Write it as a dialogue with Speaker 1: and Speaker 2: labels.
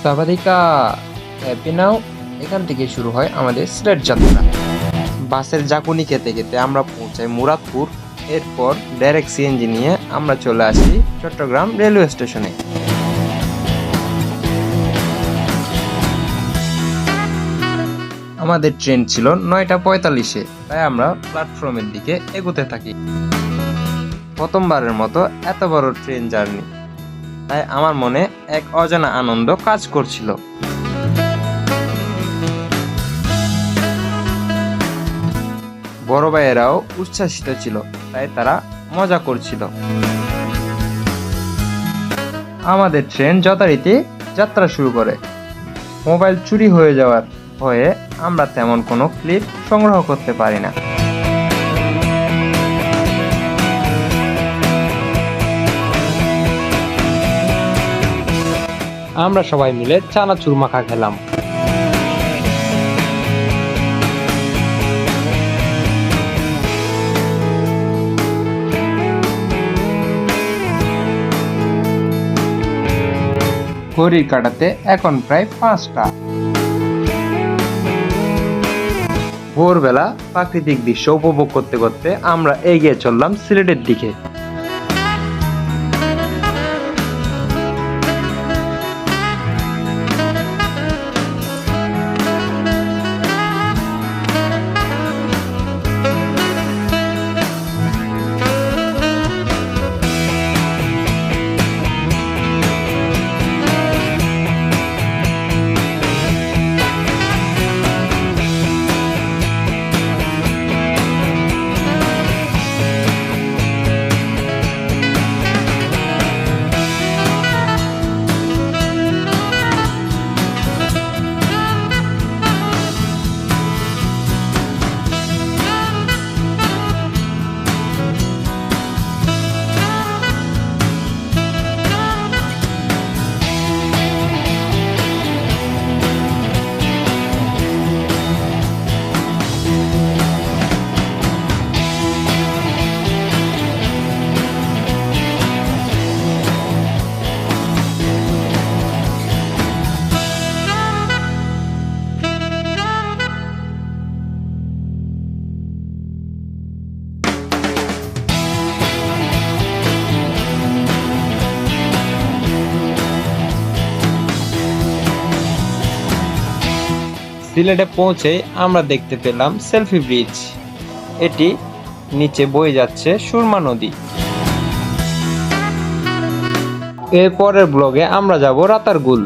Speaker 1: সাবারিকা happy নাও। এখান থেকে শুরু হয় আমাদের সিলেট যাত্রা। বাসের জাকুনি খেতে খেতে আমরা পৌঁছাই মুরাদপুর। এরপর ডাইরেক্ট সিএনজি নিয়ে আমরা চলে আসি চট্টগ্রাম রেলওয়ে স্টেশনে। আমাদের ট্রেন ছিল 9টা 45-এ, তাই আমরা প্ল্যাটফর্মের দিকে এগোতে থাকি। প্রথমবারের মতো এত বড় ট্রেন জার্নি, তাই আমার মনে এক অজানা আনন্দ কাজ করছিল। বড় ভাইয়েরাও উচ্ছ্বাসিত ছিল, তাই তারা মজা করছিল। আমাদের ট্রেন যথারীতি যাত্রা শুরু করে। মোবাইল চুরি হয়ে যাওয়ার ভয়ে আমরা তেমন কোনো ক্লিপ সংগ্রহ করতে পারি না।
Speaker 2: আমরা সবাই মিলে চানাচুর মাখা খেলাম।
Speaker 1: ঘড়ির কাঁটাতে এখন প্রায় 5টা। ভোরবেলা প্রাকৃতিক দৃশ্য উপভোগ করতে করতে আমরা এগিয়ে চললাম সিলেটের দিকে।
Speaker 2: সিলেটে পৌঁছে আমরা দেখতে পেলাম সেলফি ব্রিজ। এটি নিচে বয়ে যাচ্ছে সুরমা নদী। এর পরের ব্লগে আমরা যাব রাতারগুল।